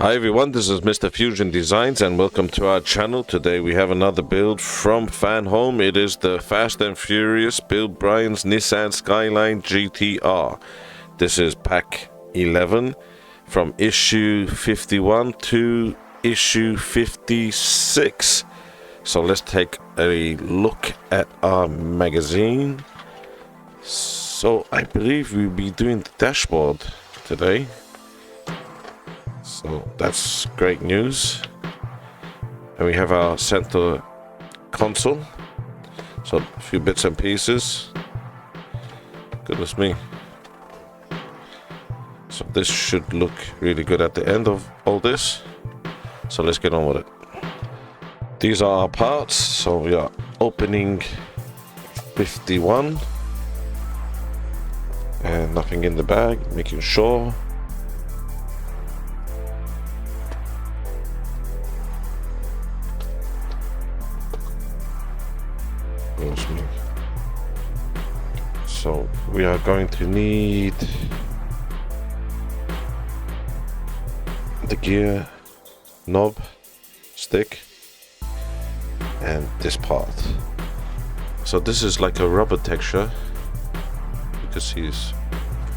Hi everyone, this is Mr. Fusion Designs and welcome to our channel. Today we have another build from FANHOME. It is the Fast and Furious Bill Bryan's Nissan Skyline GTR. This is pack 11 from issue 51 to issue 56. So let's take a look at our magazine. So I believe we'll be doing the dashboard today. So that's great news. And we have our center console. So a few bits and pieces. Goodness me. So this should look really good at the end of all this. So let's get on with it. These are our parts. So we are opening 51. And nothing in the bag, making sure. So we are going to need the gear knob stick and this part. So this is like a rubber texture. You can see,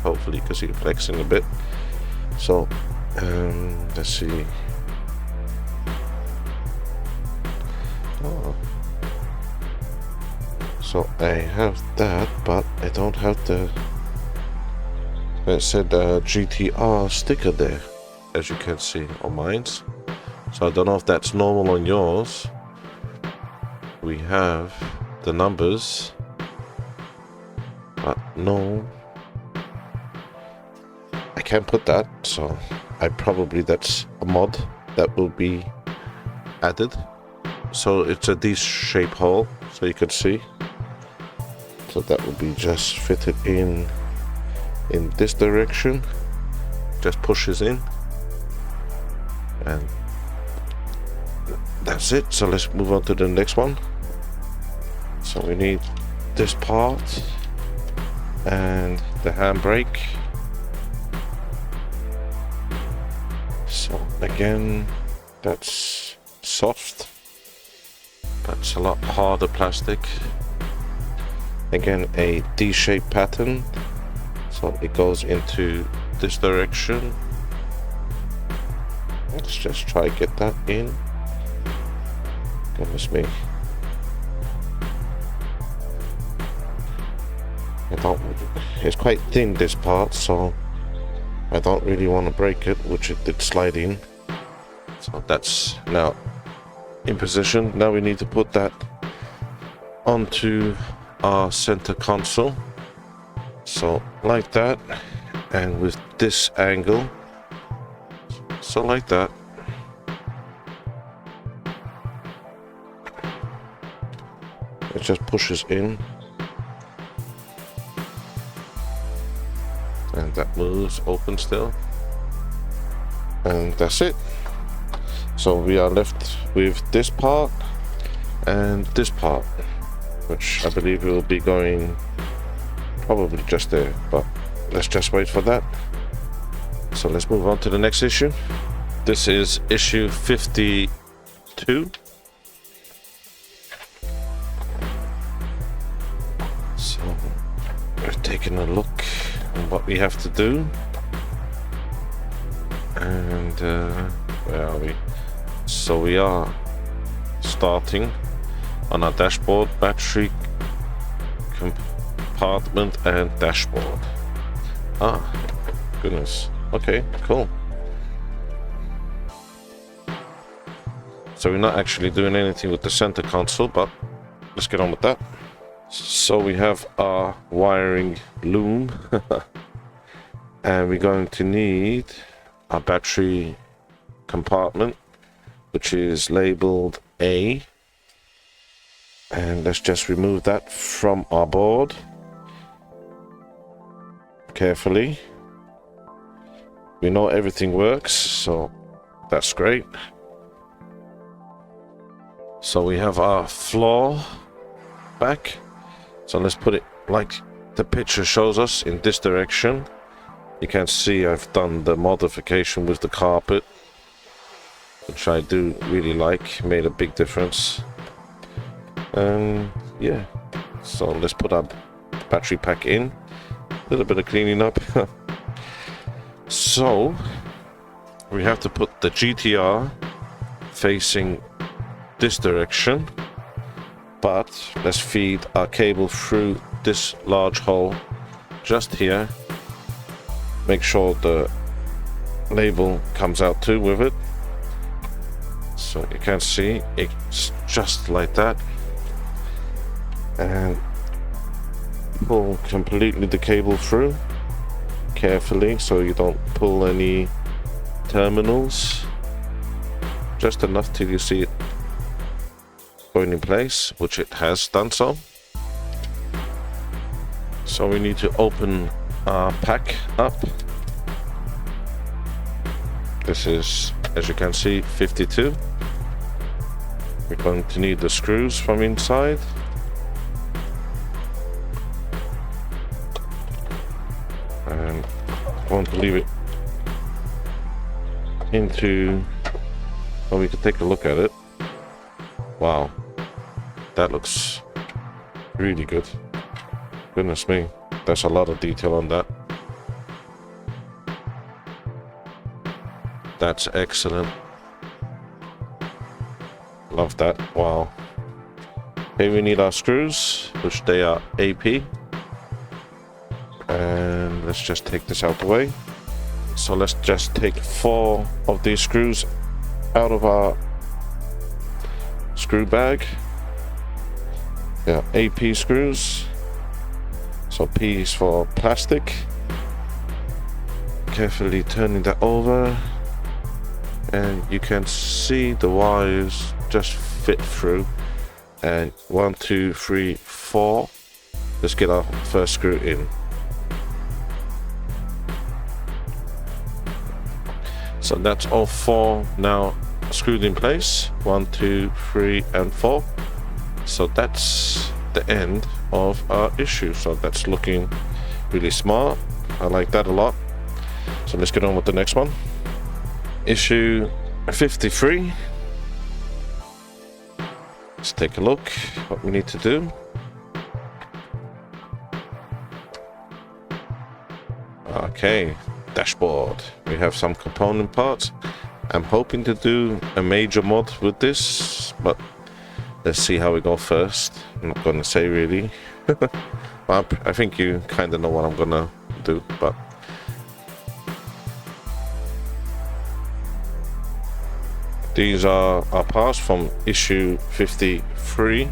hopefully you can see it flexing a bit. So let's see. Oh. So I have that, but I don't have the, it said GTR sticker there, as you can see on mine. So I don't know if that's normal on yours. We have the numbers, but no, I can't put that. So that's a mod that will be added. So it's a D-shaped hole, so you can see. So that will be just fitted in this direction, just pushes in, and that's it. So let's move on to the next one. So we need this part and the handbrake. So again, that's soft, but it's a lot harder plastic. Again, a D-shaped pattern, so it goes into this direction. Let's just try to get that in. Goodness me. It's quite thin, this part, so I don't really want to break it, which it did slide in. So that's now in position. Now we need to put that onto our center console, so like that, and with this angle, so like that. It just pushes in and that moves open still, and that's it. So we are left with this part and this part, which I believe will be going probably just there, but let's just wait for that. So let's move on to the next issue. This is issue 52. So we're taking a look at what we have to do, and where are we? So we are starting on our dashboard, battery compartment and dashboard. Ah, goodness. Okay, cool. So we're not actually doing anything with the center console, but let's get on with that. So we have our wiring loom and we're going to need our battery compartment, which is labeled A. And let's just remove that from our board carefully. We know everything works, so that's great. So we have our floor back. So let's put it like the picture shows us, in this direction. You can see I've done the modification with the carpet which I do really like. Made a big difference. And yeah, so let's put our battery pack in. A little bit of cleaning up. So we have to put the GTR facing this direction, but let's feed our cable through this large hole just here. Make sure the label comes out too with it, so you can see it's just like that, and pull completely the cable through carefully so you don't pull any terminals, just enough till you see it going in place, which it has done so. So we need to open our pack up. This is, as you can see, 52. We're going to need the screws from inside. And I'm going to leave it into, well, we can take a look at it. Wow, that looks really good. Goodness me, there's a lot of detail on that. That's excellent. Love that. Wow. Okay, we need our screws, which they are AP. And let's just take this out the way. So let's just take 4 of these screws out of our screw bag. Yeah, AP screws. So P is for plastic. Carefully turning that over, and you can see the wires just fit through. And 1, 2, 3, 4. Let's get our first screw in. So that's all 4 now screwed in place. 1, 2, 3, and 4. So that's the end of our issue. So that's looking really smart. I like that a lot. So let's get on with the next one. Issue 53. Let's take a look what we need to do. Okay, dashboard. We have some component parts. I'm hoping to do a major mod with this, but let's see how we go first. I'm not gonna say really. Well, I think you kind of know what I'm gonna do, but these are our parts from issue 53.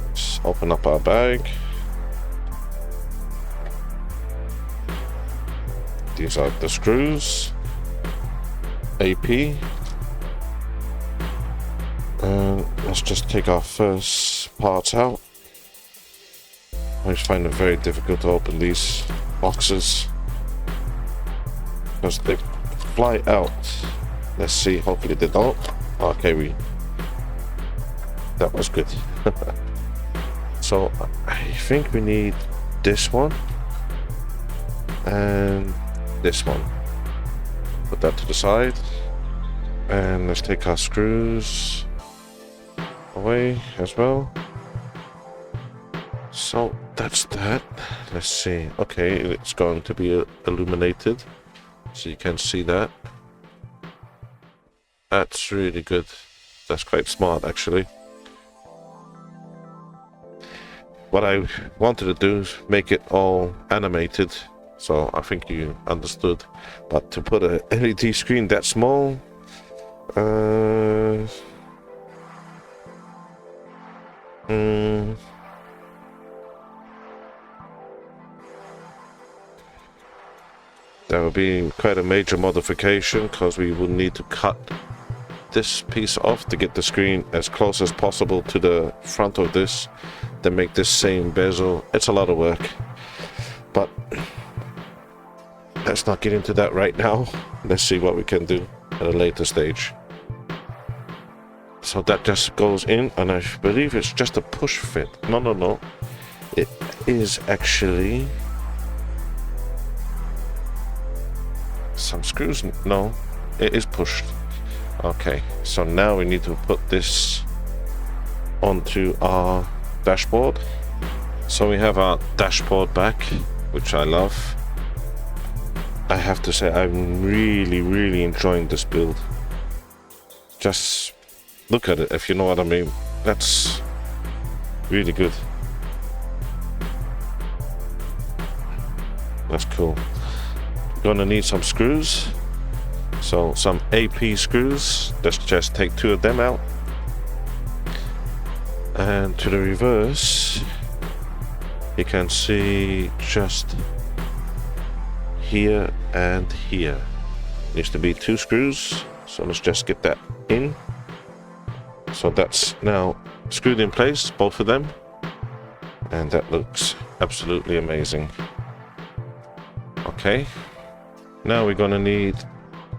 Let's open up our bag. These are the screws, AP. And let's just take our first parts out. I always find it very difficult to open these boxes because they fly out. Let's see, hopefully they don't. Okay, that was good. So I think we need this one and this one. Put that to the side, and let's take our screws away as well. So that's that. Let's see. Okay, it's going to be illuminated, so you can see that. That's really good. That's quite smart, actually. What I wanted to do is make it all animated, so I think you understood. But to put a LED screen that small, that would be quite a major modification, because we would need to cut this piece off to get the screen as close as possible to the front of this, then make this same bezel. It's a lot of work, but let's not get into that right now. Let's see what we can do at a later stage. So that just goes in, and I believe it's just a push fit. No, it is actually some screws. No, it is pushed. Okay, so now we need to put this onto our dashboard. So we have our dashboard back, which I love. I have to say I'm really enjoying this build. Just look at it, if you know what I mean. That's really good. That's cool. Gonna need some screws. So some AP screws. Let's just take 2 of them out. And to the reverse, you can see just here and here. Needs to be 2 screws. So let's just get that in. So that's now screwed in place, both of them. And that looks absolutely amazing. Okay. Now we're gonna need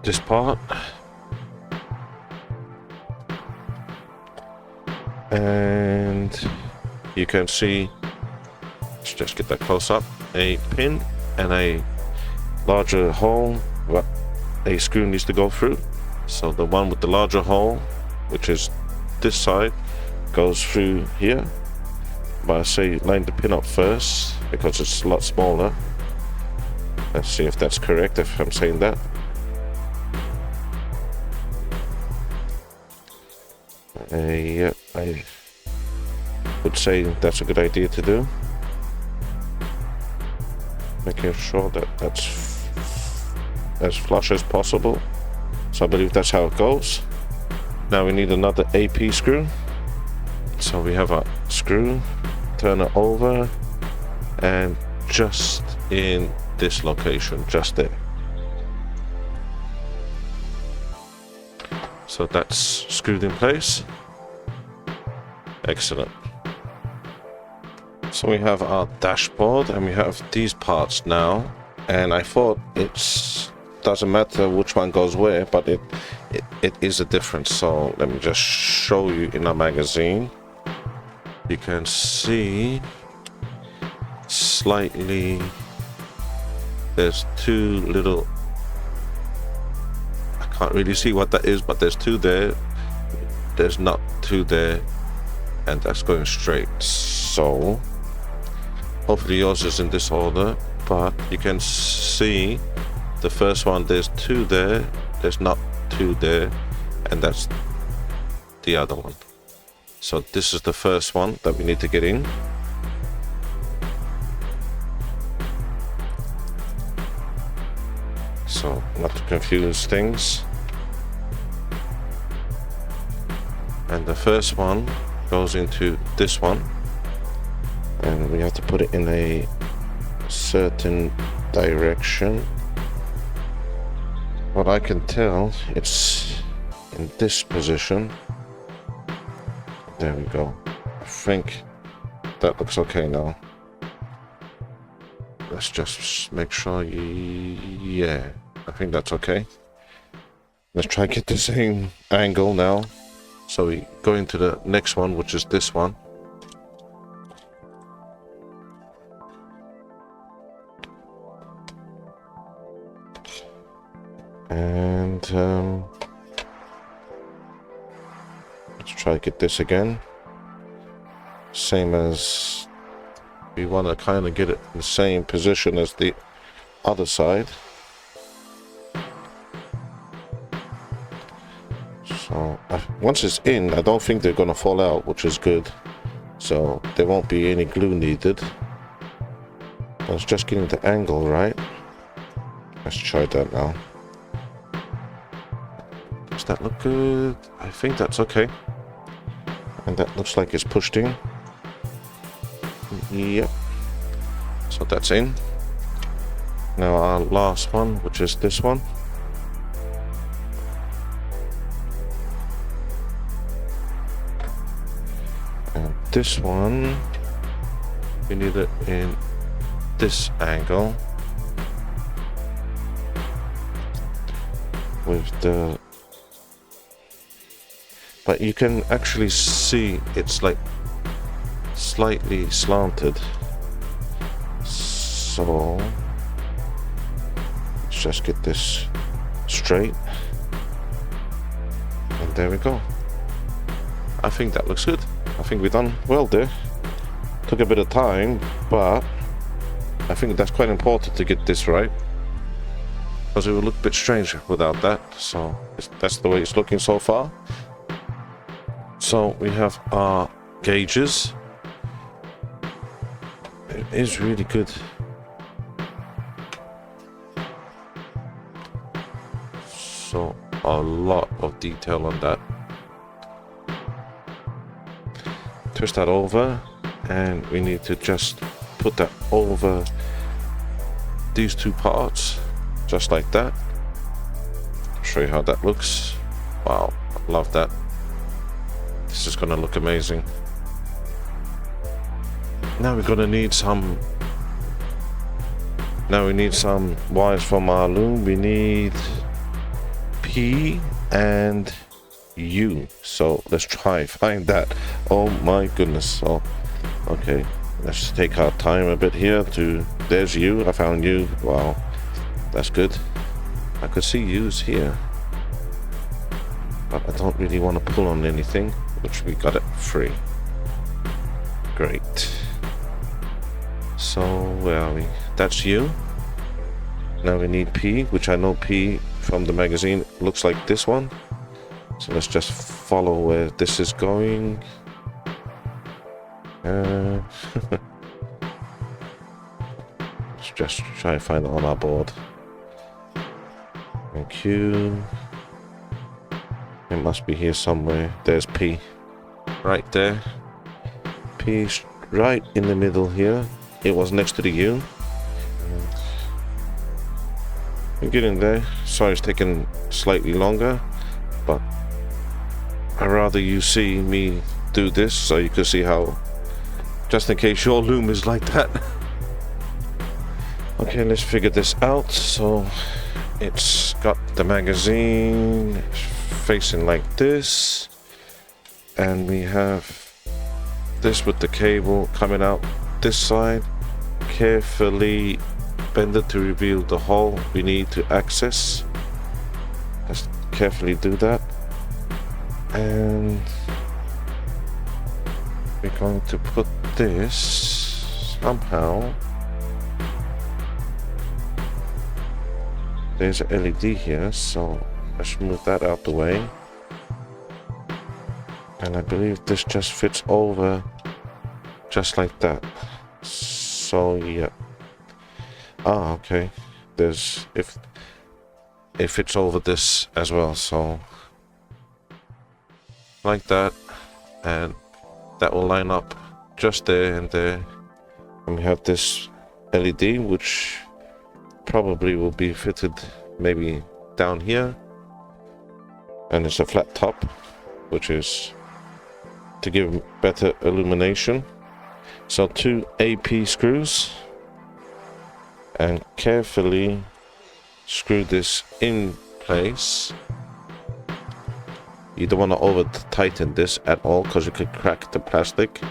this part. And you can see, let's just get that close up, a pin and a larger hole what a screw needs to go through. So the one with the larger hole, which is this side, goes through here. But I say line the pin up first because it's a lot smaller. Let's see if that's correct, if I'm saying that. Yeah, I would say that's a good idea to do. Making sure that that's as flush as possible. So I believe that's how it goes. Now we need another AP screw. So we have a screw, turn it over, and just in this location, just there. So that's screwed in place. Excellent. So we have our dashboard and we have these parts now, and I thought it's doesn't matter which one goes where, but it is a difference. So let me just show you in our magazine. You can see slightly there's 2 little, I can't really see what that is, but there's 2 there, there's not 2 there, and that's going straight. So hopefully yours is in this order, but you can see the first one, there's 2 there, there's not 2 there, and that's the other one. So this is the first one that we need to get in. So not to confuse things. And the first one goes into this one, and we have to put it in a certain direction. What I can tell, it's in this position. There we go. I think that looks okay now. Let's just make sure yeah, I think that's okay. Let's try and get the same angle now. So we go into the next one, which is this one. And let's try to get this again. Same as, we want to kind of get it in the same position as the other side. So once it's in, I don't think they're going to fall out, which is good. So there won't be any glue needed. I was just getting the angle right. Let's try that now. Does that look good? I think that's okay. And that looks like it's pushed in. Yep. So that's in. Now our last one, which is this one. And this one, we need it in this angle. With the, but you can actually see it's like slightly slanted. So let's just get this straight. There we go. I think that looks good. I think we've done well there. Took a bit of time, but I think that's quite important to get this right, because it would look a bit strange without that. So that's the way it's looking so far. So we have our gauges. It is really good. So a lot of detail on that. Twist that over, and we need to just put that over these two parts, just like that. I'll show you how that looks. Wow, I love that. This is gonna look amazing. Now we're gonna need some. Now we need some wires from our loom. We need P and U. So let's try find that. Oh my goodness. Oh, okay. Let's take our time a bit here to. There's U. I found U. Wow, that's good. I could see U's here, but I don't really want to pull on anything, which we got it free. Great. So where are we? That's U. Now we need P, which I know P from the magazine looks like this one. So let's just follow where this is going. Let's just try and find it on our board. And Q. It must be here somewhere. There's P. Right there. P right in the middle here. It was next to the U. We're getting there. Sorry it's taking slightly longer, but I'd rather you see me do this so you can see how, just in case your loom is like that. Okay, let's figure this out. So it's got the magazine facing like this, and we have this with the cable coming out this side. Carefully bend it to reveal the hole we need to access. Just carefully do that, and we're going to put this somehow. There's an LED here, so let's move that out the way. And I believe this just fits over just like that. So yeah. Ah, okay. There's, if it fits over this as well, so like that, and that will line up just there and there. And we have this LED, which probably will be fitted maybe down here, and it's a flat top, which is to give better illumination. So 2 AP screws, and carefully screw this in place. You don't want to over tighten this at all, because you could crack the plastic.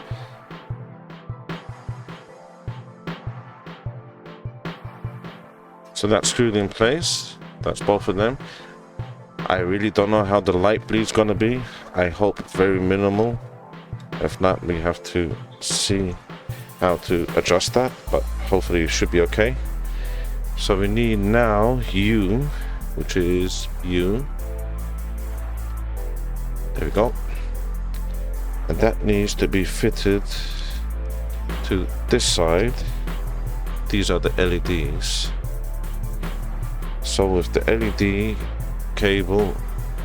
So that's screwed in place. That's both of them. I really don't know how the light bleed's gonna be. I hope very minimal. If not, we have to see how to adjust that, but hopefully it should be okay. So we need now U, which is U. There we go. And that needs to be fitted to this side. These are the LEDs. So with the LED cable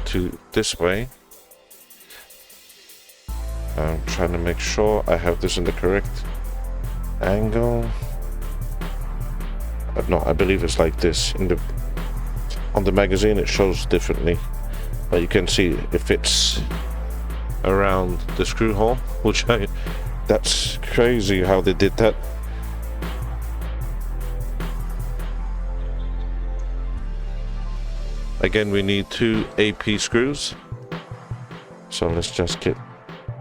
to this way, I'm trying to make sure I have this in the correct angle. No, I believe it's like this. On the magazine it shows differently, but you can see it fits around the screw hole, which that's crazy how they did that. Again, we need 2 AP screws, so let's just get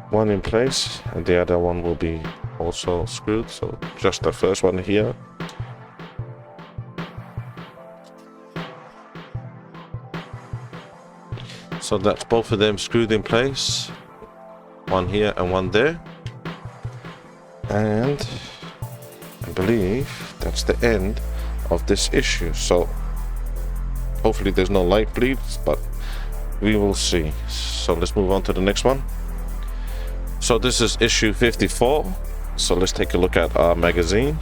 one in place, and the other one will be also screwed. So just the first one here. So that's both of them screwed in place. One here and one there. And I believe that's the end of this issue. So hopefully there's no light bleeds, but we will see. So let's move on to the next one. So this is issue 54. So let's take a look at our magazine.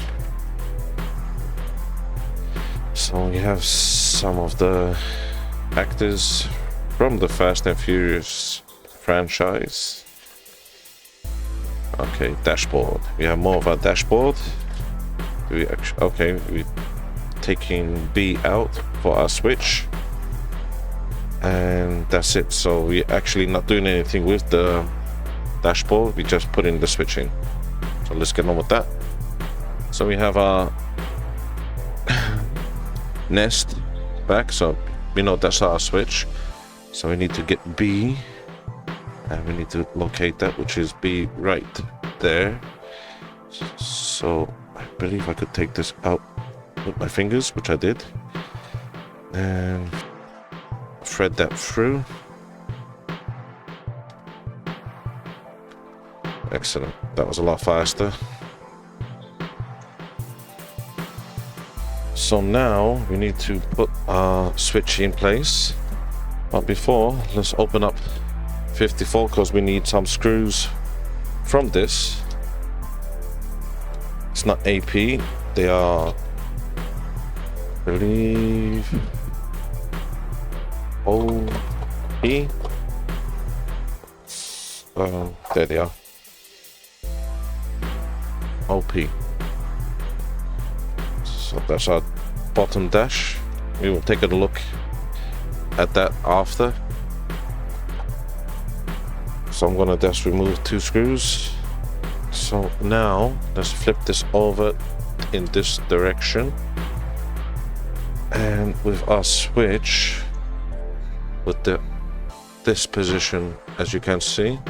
So we have some of the actors from the Fast and Furious franchise. Okay, dashboard. We have more of our dashboard. We actually, okay, we're taking B out for our switch. And that's it. So we're actually not doing anything with the dashboard. We just put in the switch in. So let's get on with that. So we have our nest back. So we know that's our switch. So we need to get B. And we need to locate that, which is B right there. So I believe I could take this out with my fingers, which I did. And thread that through. Excellent. That was a lot faster. So now we need to put our switch in place. But before, let's open up 54 because we need some screws from this. It's not AP. They are, I believe, OP. There they are. OP. So that's our bottom dash. We will take a look at that after. So I'm gonna just remove 2 screws. So now let's flip this over in this direction. And with our switch, with this position, as you can see,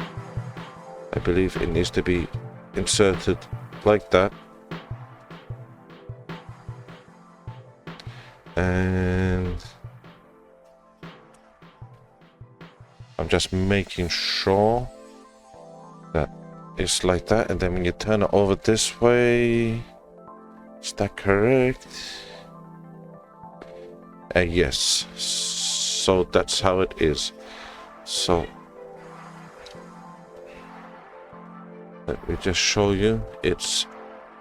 I believe it needs to be inserted like that. And I'm just making sure that it's like that. And then when you turn it over this way, is that correct? Yes. So that's how it is. So let me just show you. It's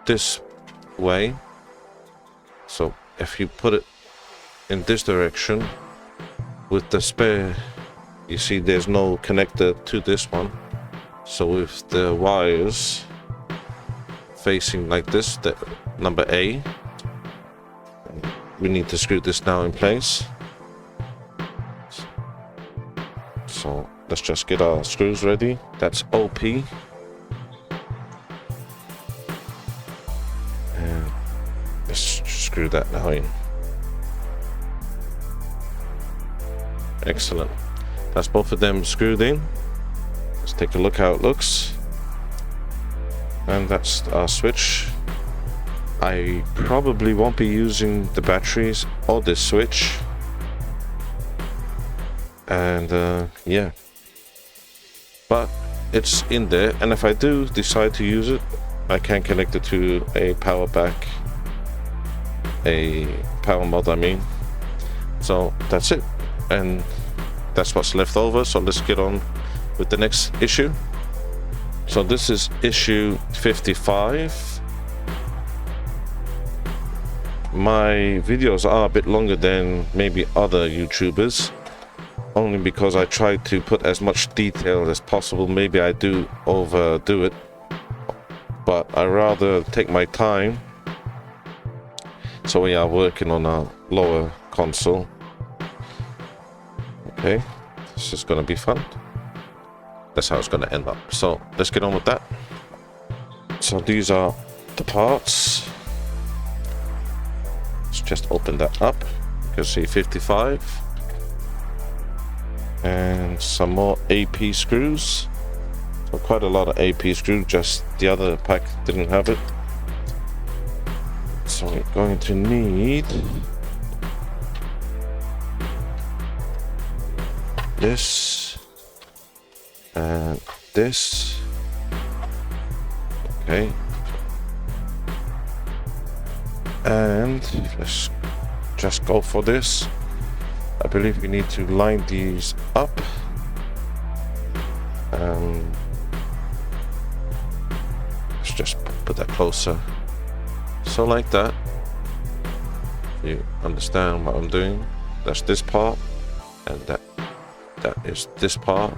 this way. So if you put it in this direction with the spare, you see there's no connector to this one. So with the wires facing like this, the number A, we need to screw this now in place. So let's just get our screws ready. That's OP. And let's screw that now in. Excellent. That's both of them screwed in. Let's take a look how it looks. And that's our switch. I probably won't be using the batteries or this switch. And yeah, but it's in there, and if I do decide to use it, I can connect it to a power back, a power mod I mean. So that's it, and that's what's left over. So let's get on with the next issue. So this is issue 55. My videos are a bit longer than maybe other YouTubers, only because I try to put as much detail as possible. Maybe I do overdo it, but I rather take my time. So we are working on a lower console. Okay, this is gonna be fun. That's how it's gonna end up. So let's get on with that. So these are the parts. Let's just open that up. You can see 55. And some more AP screws. So quite a lot of AP screws, just the other pack didn't have it. So we're going to need this and this. Okay. And let's just go for this. I believe we need to line these up. Let's just put that closer. So like that. You understand what I'm doing? That's this part, and that is this part.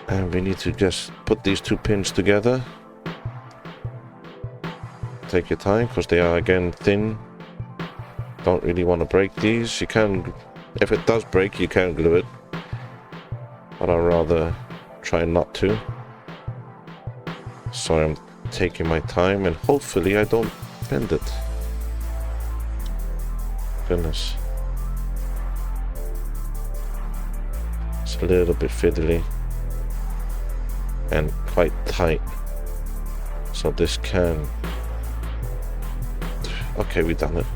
And we need to just put these two pins together. Take your time, because they are again thin. Don't really want to break these. You can, if it does break, you can glue it, but I'd rather try not to. So I'm taking my time, and hopefully I don't bend it. Goodness, it's a little bit fiddly and quite tight, so this can, okay, we done it.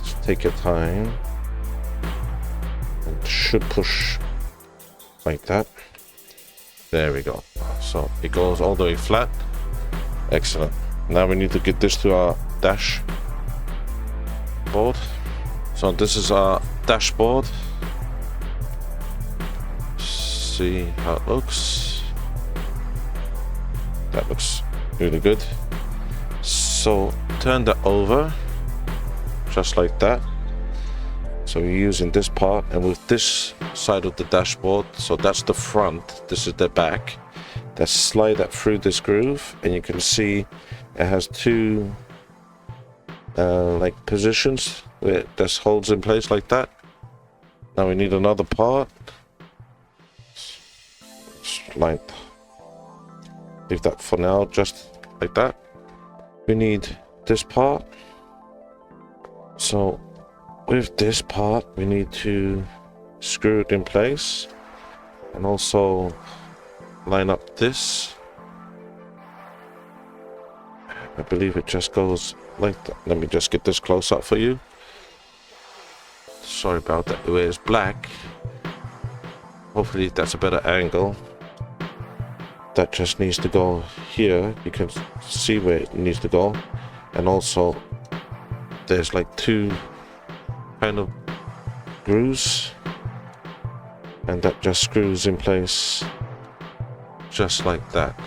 Just take your time, and should push like that. There we go. So it goes all the way flat. Excellent. Now we need to get this to our dashboard. So this is our dashboard. See how it looks. That looks really good. So turn that over just like that. So we're using this part, and with this side of the dashboard, so that's the front, this is the back. Let's slide that through this groove, and you can see it has two like positions where it just holds in place like that. Now we need another part. Like, leave that for now, just like that. We need this part. So with this part, we need to screw it in place, and also line up this. I believe it just goes like that. Let me just get this close up for you. Sorry about that, the way it's black. Hopefully that's a better angle. That just needs to go here. You can see where it needs to go. And also there's like two kind of grooves, and that just screws in place just like that.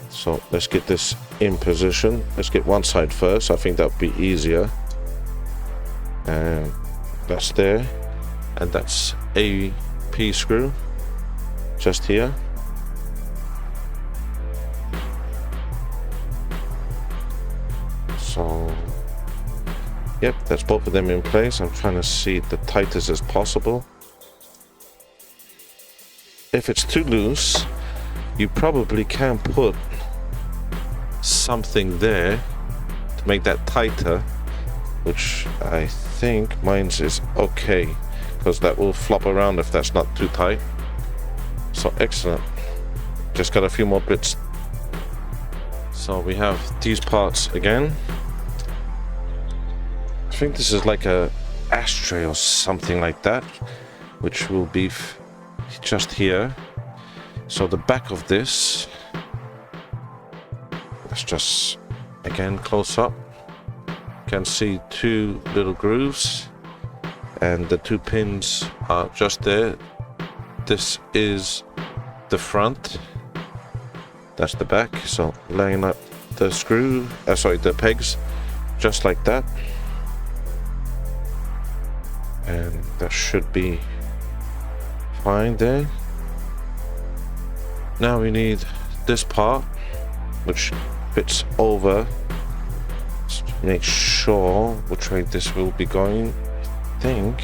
So let's get this in position. Let's get one side first. I think that would be easier. And that's there, and that's a P screw just here. So yep, that's both of them in place. I'm trying to see the tightest as possible. If it's too loose, you probably can put something there to make that tighter, which I think mine's is okay, because that will flop around if that's not too tight. So excellent. Just got a few more bits. So we have these parts again. I think this is like a ashtray or something like that, which will be just here. So the back of this, let's just again close up. You can see two little grooves, and the two pins are just there. This is the front, that's the back. So laying up the screw, the pegs, just like that, and that should be fine there. Now we need this part, which fits over. Just make sure which way this will be going. I think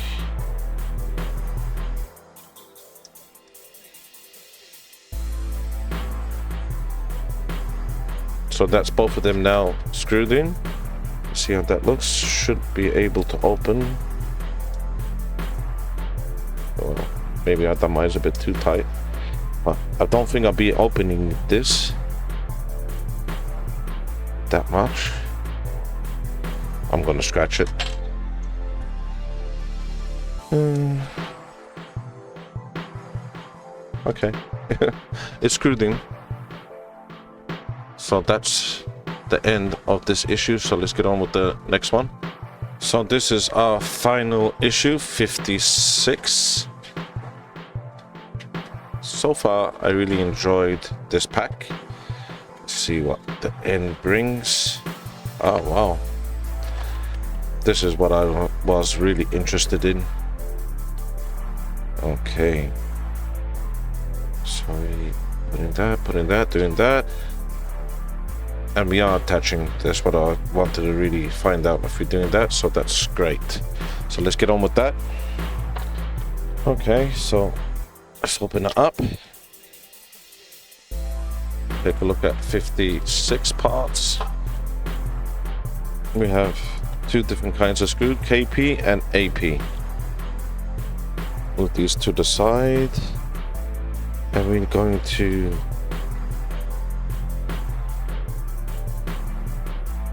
so. That's both of them now screwed in. See how that looks. Should be able to open. Oh, maybe I thought mine's a bit too tight. I don't think I'll be opening this that much. I'm gonna scratch it. Okay. It's screwed in. So that's the end of this issue. So let's get on with the next one. So this is our final issue, 56. So far, I really enjoyed this pack. Let's see what the end brings. Oh, wow. This is what I was really interested in. Okay. Sorry, putting that, doing that. And we are attaching. That's what I wanted to really find out if we're doing that. So that's great. So let's get on with that. Okay, so let's open it up. Take a look at 56 parts. We have two different kinds of screw, KP and AP. Move these to the side. And we're going to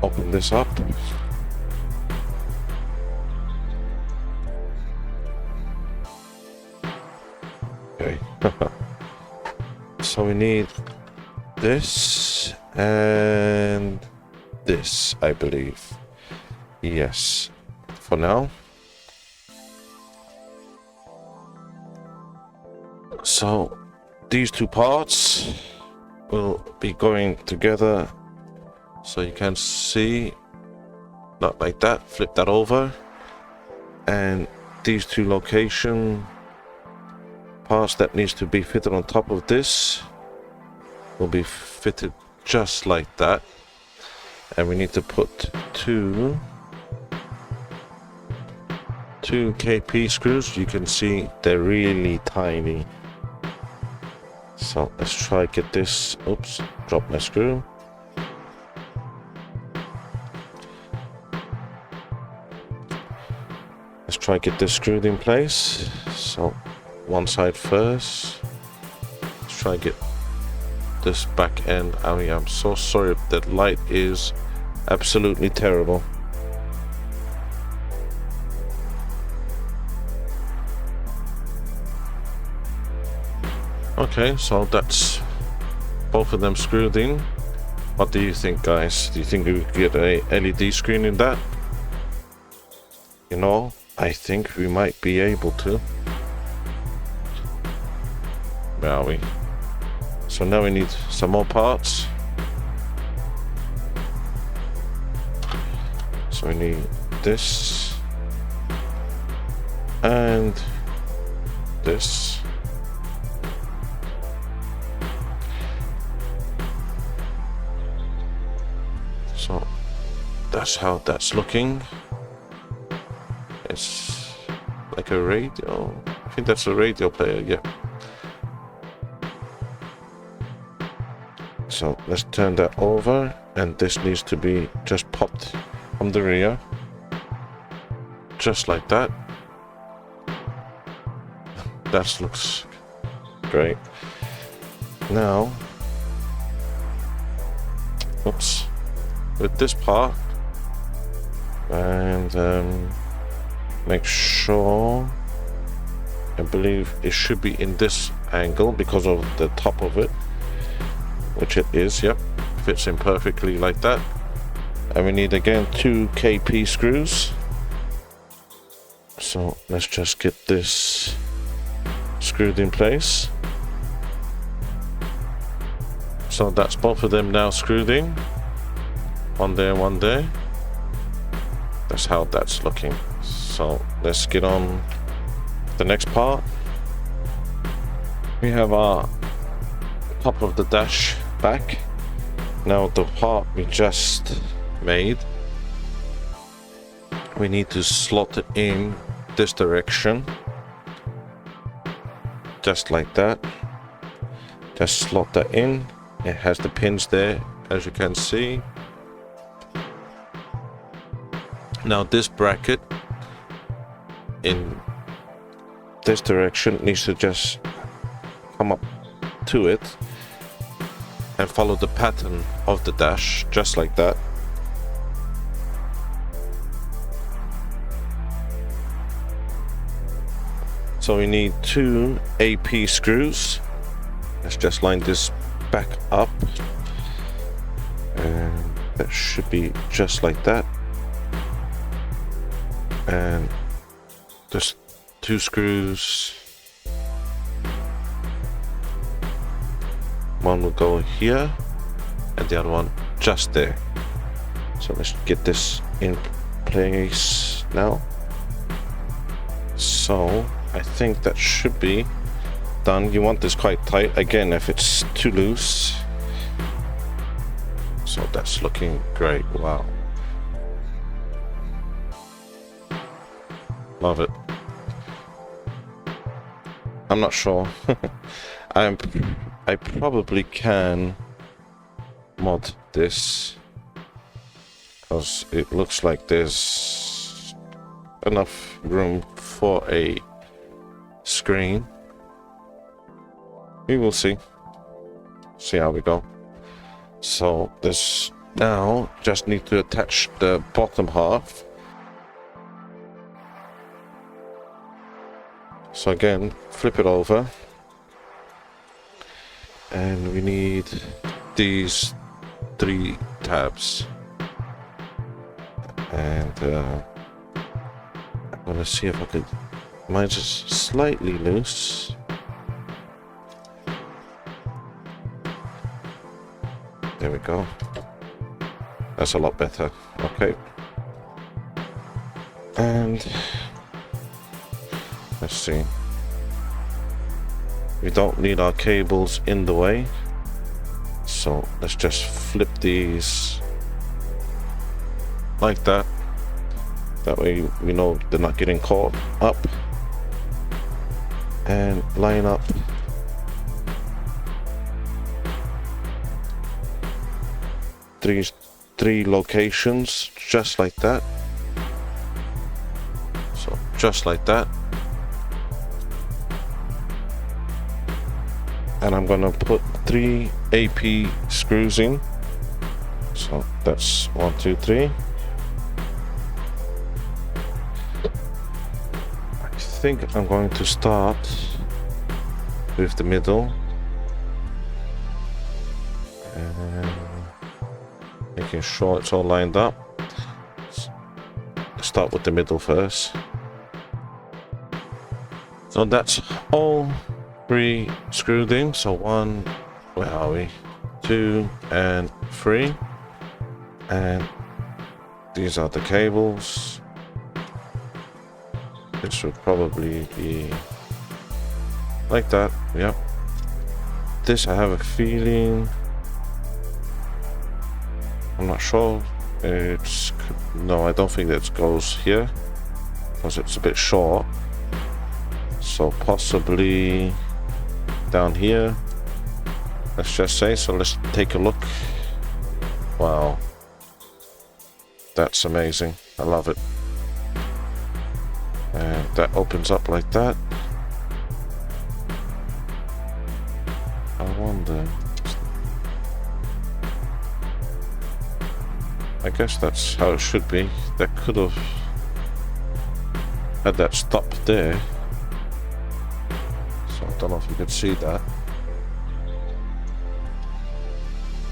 open this up. Okay. So we need this and this, I believe. Yes, for now. So these two parts will be going together, so you can see, not like that, flip that over, and these two location parts that needs to be fitted on top of this will be fitted just like that. And we need to put two KP screws. You can see they're really tiny. So let's try get this. Oops, drop my screw. Let's try get this screwed in place. So one side first. Let's try get this back end. I mean, I'm so sorry if that light is absolutely terrible. Okay, so that's both of them screwed in. What do you think, guys? Do you think we could get a LED screen in that? You know, I think we might be able to. Where are we? So now we need some more parts. So we need this and this. So that's how that's looking. It's like a radio. I think that's a radio player, yeah. So let's turn that over, and this needs to be just popped from the rear. Just like that. That looks great. Now, oops, with this part, and make sure, I believe it should be in this angle because of the top of it, which it is. Yep, fits in perfectly like that. And we need again 2 KP screws. So let's just get this screwed in place. So that's both of them now screwed in. One there, one there. That's how that's looking. So let's get on the next part. We have our top of the dash back. Now the part we just made, we need to slot it in this direction, just like that. Just slot that in. It has the pins there, as you can see. Now this bracket in this direction needs to just come up to it and follow the pattern of the dash, just like that. So we need 2 AP screws. Let's just line this back up, and that should be just like that. And just 2 screws. One will go here and the other one just there. So let's get this in place now. So I think that should be done. You want this quite tight. Again, if it's too loose. So that's looking great. Wow. Love it. I'm not sure. I probably can mod this because it looks like there's enough room for a screen. We will see how we go. So this now just need to attach the bottom half. So again, flip it over, and we need these 3 tabs, and I'm gonna see if I could. Mine's just slightly loose. There we go. That's a lot better. Okay. And let's see. We don't need our cables in the way. So let's just flip these like that. That way we know they're not getting caught up. And line up three locations just like that. So just like that. And I'm gonna put 3 AP screws in. So that's 1, 2, 3. I think I'm going to start with the middle and making sure it's all lined up. Start with the middle first. So that's all 3 screwed in. So 1, where are we? 2 and 3, and these are the cables. This would probably be like that. Yep. This I have a feeling, I'm not sure. It's no, I don't think that goes here because it's a bit short. So possibly down here, let's just say. So let's take a look. Wow, that's amazing. I love it. And that opens up like that. I wonder, I guess that's how it should be. That could have had that stop there. So I don't know if you could see that,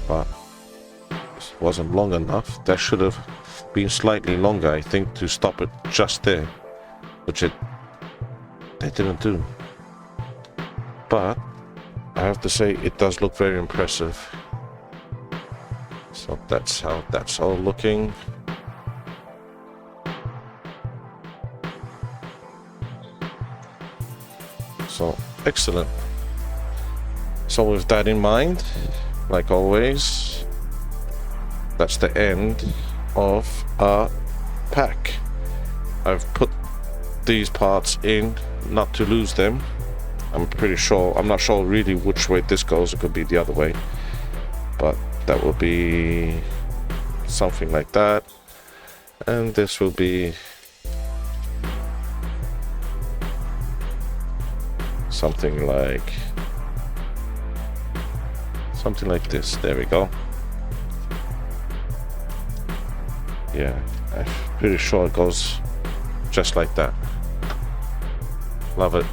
but it wasn't long enough. That should have been slightly longer, I think, to stop it just there, which they didn't do. But I have to say, it does look very impressive. So that's how that's all looking. So excellent. So with that in mind, like always, that's the end of our pack. I've put these parts in not to lose them. I'm not sure really which way this goes. It could be the other way, but that will be something like that, and this will be something like this. There we go. Yeah, I'm pretty sure it goes just like that. Love it.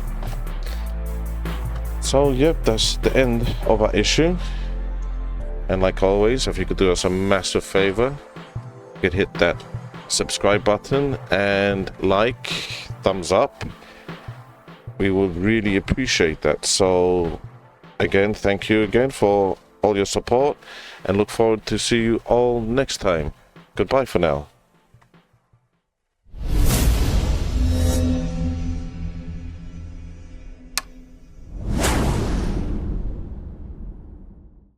So yep, that's the end of our issue. And like always, if you could do us a massive favor, you could hit that subscribe button and like, thumbs up. We would really appreciate that. So again, thank you again for all your support, and look forward to see you all next time. Goodbye for now.